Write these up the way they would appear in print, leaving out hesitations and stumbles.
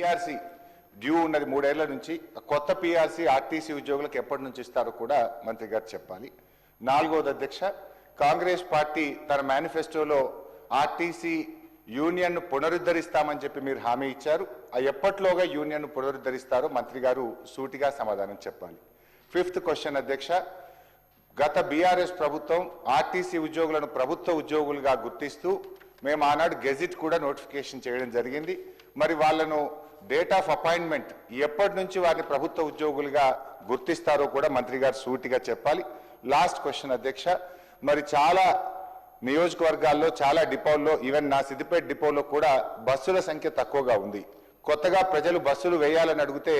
PRC due ఉన్నది 3 ఏళ్ల నుంచి. కొత్త పిఆర్సీ ఆర్టీసీ ఉద్యోగులకు ఎప్పటి నుంచి ఇస్తారో కూడా మంత్రి గారు చెప్పాలి. 4వది అధ్యక్ష, కాంగ్రెస్ పార్టీ తన మేనిఫెస్టోలో ఆర్టీసీ యూనియన్ను పునరుద్ధరిస్తామని చెప్పి మీరు హామీ ఇచ్చారు. ఎప్పట్లోగా యూనియన్ను పునరుద్ధరిస్తారో మంత్రి గారు సూటిగా సమాధానం చెప్పాలి. 5th క్వశ్చన్ అధ్యక్ష, గత బీఆర్ఎస్ ప్రభుత్వం ఆర్టీసీ ఉద్యోగులను ప్రభుత్వ ఉద్యోగులుగా గుర్తిస్తూ మేము ఆనాడు గెజిట్ కూడా నోటిఫికేషన్ చేయడం జరిగింది. మరి వాళ్ళను డేట్ ఆఫ్ అపాయింట్మెంట్ ఎప్పటి నుంచి వారిని ప్రభుత్వ ఉద్యోగులుగా గుర్తిస్తారో కూడా మంత్రి గారు సూటిగా చెప్పాలి. లాస్ట్ క్వశ్చన్ అధ్యక్ష, మరి చాలా నియోజకవర్గాల్లో చాలా డిపోల్లో, ఈవెన్ నా సిద్దిపేట డిపోలో కూడా బస్సుల సంఖ్య తక్కువగా ఉంది. కొత్తగా ప్రజలు బస్సులు వేయాలని అడిగితే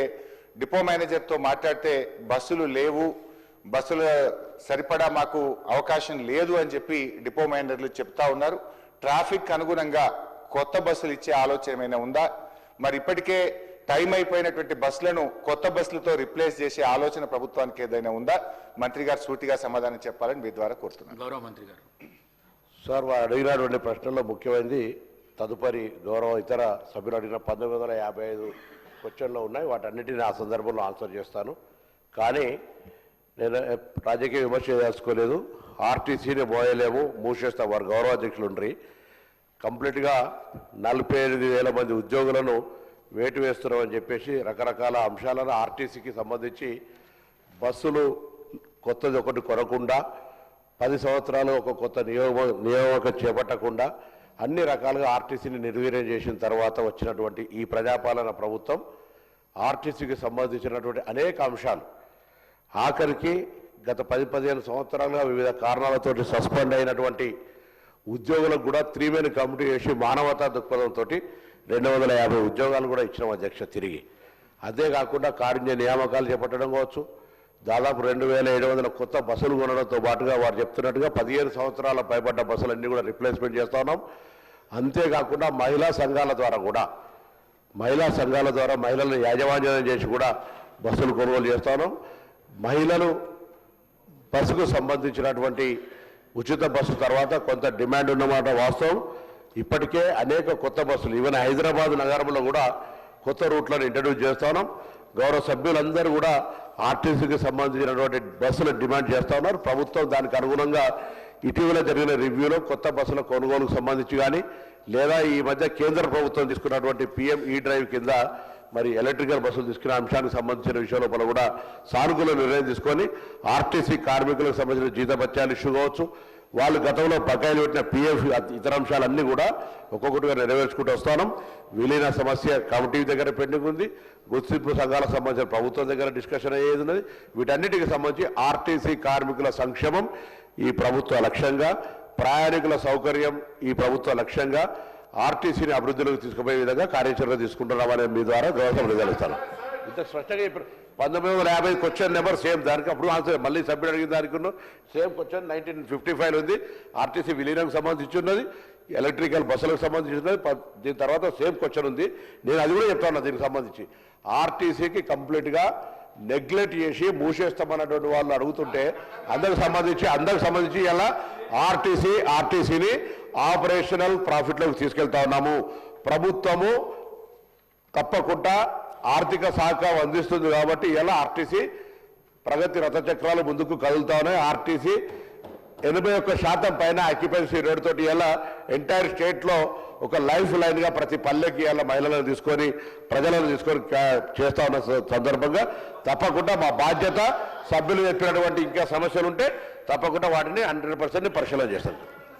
డిపో మేనేజర్తో మాట్లాడితే బస్సులు లేవు, బస్సుల సరిపడా మాకు అవకాశం లేదు అని చెప్పి డిపో మేనేజర్లు చెప్తా ఉన్నారు. ట్రాఫిక్ అనుగుణంగా కొత్త బస్సులు ఇచ్చే ఆలోచన ఏమైనా ఉందా? మరి ఇప్పటికే టైం అయిపోయినటువంటి బస్సులను కొత్త బస్సులతో రిప్లేస్ చేసే ఆలోచన ప్రభుత్వానికి ఏదైనా ఉందా? మంత్రి గారు సూటిగా సమాధానం చెప్పాలని మీ ద్వారా కోరుతున్నాను. గౌరవ మంత్రి గారు. సార్, వారు అడిగినటువంటి ప్రశ్నల్లో ముఖ్యమైనది తదుపరి గౌరవ ఇతర సభ్యులు అడిగిన 1955 క్వశ్చన్లు ఉన్నాయి. వాటన్నిటిని ఆ సందర్భంలో ఆన్సర్ చేస్తాను. కానీ నేను రాజకీయ విమర్శ చేసుకోలేదు. ఆర్టీసీని మోయలేము, మూసేస్తాం. వారు గౌరవ అధ్యక్షులు ఉండ్రి కంప్లీట్గా 48,000 మంది ఉద్యోగులను వేటు వేస్తున్నామని చెప్పేసి రకరకాల అంశాలను ఆర్టీసీకి సంబంధించి బస్సులు కొత్తది ఒకటి కొనకుండా 10 సంవత్సరాలు ఒక కొత్త నియామకం చేపట్టకుండా అన్ని రకాలుగా ఆర్టీసీని నిర్వీర్యం చేసిన తర్వాత వచ్చినటువంటి ఈ ప్రజాపాలన ప్రభుత్వం ఆర్టీసీకి సంబంధించినటువంటి అనేక అంశాలు ఆఖరికి గత 10-15 సంవత్సరాలుగా వివిధ కారణాలతో సస్పెండ్ అయినటువంటి ఉద్యోగులకు కూడా 3-man కమిటీ వేసి మానవతా దృక్పథంతో 250 ఉద్యోగాలు కూడా ఇచ్చిన అధ్యక్ష తిరిగి. అదే కాకుండా కారుణ్య నియామకాలు చేపట్టడం కావచ్చు, దాదాపు 2,700 కొత్త బస్సులు కొనడంతో పాటుగా వారు చెప్తున్నట్టుగా 15 సంవత్సరాల పైబడ్డ బస్సులన్నీ కూడా రిప్లేస్మెంట్ చేస్తూ ఉన్నాం. అంతేకాకుండా మహిళా సంఘాల ద్వారా మహిళలను యాజమాన్యం చేసి కూడా బస్సులు కొనుగోలు చేస్తూ ఉన్నాం. మహిళలు బస్సుకు సంబంధించినటువంటి ఉచిత బస్సు తర్వాత కొంత డిమాండ్ ఉన్నమాట వాస్తవం. ఇప్పటికే అనేక కొత్త బస్సులు ఈవెన్ హైదరాబాద్ నగరంలో కూడా కొత్త రూట్లను ఇంట్రడ్యూస్ చేస్తూ ఉన్నాం. గౌరవ సభ్యులందరూ కూడా ఆర్టీసీకి సంబంధించినటువంటి బస్సులు డిమాండ్ చేస్తూ ఉన్నారు. ప్రభుత్వం దానికి అనుగుణంగా ఇటీవల జరిగిన రివ్యూలో కొత్త బస్సుల కొనుగోలుకు సంబంధించి కానీ లేదా ఈ మధ్య కేంద్ర ప్రభుత్వం తీసుకున్నటువంటి PM E-డ్రైవ్ కింద మరి ఎలక్ట్రికల్ బస్సులు తీసుకునే అంశానికి సంబంధించిన విషయం లోపల కూడా సానుకూల నిర్ణయం తీసుకొని ఆర్టీసీ కార్మికులకు సంబంధించిన జీతభత్యాలు ఇష్యూ కావచ్చు, వాళ్ళు గతంలో బకాయిలు పెట్టిన PF ఇతర అంశాలన్నీ కూడా ఒక్కొక్కటిగా నెరవేర్చుకుంటూ వస్తాం. విలీన సమస్య కమిటీ దగ్గర పెండింగ్ ఉంది. గుర్తింపు సంఘాలకు సంబంధించిన ప్రభుత్వం దగ్గర డిస్కషన్ అయ్యేది ఉన్నది. వీటన్నిటికి సంబంధించి ఆర్టీసీ కార్మికుల సంక్షేమం ఈ ప్రభుత్వ లక్ష్యంగా, ప్రయాణికుల సౌకర్యం ఈ ప్రభుత్వ లక్ష్యంగా, ఆర్టీసీని అభివృద్ధిలోకి తీసుకుపోయే విధంగా కార్యాచరణ తీసుకుంటున్నామని మీ ద్వారా గౌరవం రిజలుస్తాను. ఇంత స్పష్టంగా 1950 క్వశ్చన్ నెంబర్ సేమ్ దానికి అప్పుడు ఆన్సర్ మళ్ళీ సభ్యుడు అడిగిన దానికి సేమ్ క్వశ్చన్ 1955 ఉంది. ఆర్టీసీ విలీనంకి సంబంధించి ఉన్నది, ఎలక్ట్రికల్ బస్సులకు సంబంధించి ఉన్నది. దీని తర్వాత సేమ్ క్వశ్చన్ ఉంది. నేను అది కూడా చెప్తా ఉన్నా. దీనికి సంబంధించి ఆర్టీసీకి కంప్లీట్గా నెగ్లెక్ట్ చేసి మూసేస్తామన్నటువంటి వాళ్ళు అడుగుతుంటే అందరికి సంబంధించి ఇలా ఆర్టీసీని ఆపరేషనల్ ప్రాఫిట్లోకి తీసుకెళ్తా ఉన్నాము. ప్రభుత్వము తప్పకుండా ఆర్థిక సహకారం అందిస్తుంది కాబట్టి ఇలా ఆర్టీసీ ప్రగతి రథచక్రాలు ముందుకు కదులుతా ఉన్నాయి. ఆర్టీసీ 81% పైన ఆక్యుపెన్సీ రేట్ తోటి ఇలా ఎంటైర్ స్టేట్లో ఒక లైఫ్ లైన్గా ప్రతి పల్లెకి ఇలా మహిళలను తీసుకొని ప్రజలను తీసుకొని చేస్తా ఉన్న సందర్భంగా తప్పకుండా మా బాధ్యత సభ్యులు చెప్పినటువంటి ఇంకా సమస్యలు ఉంటే తప్పకుండా వాటిని 100% పరిశీలన చేస్తాను.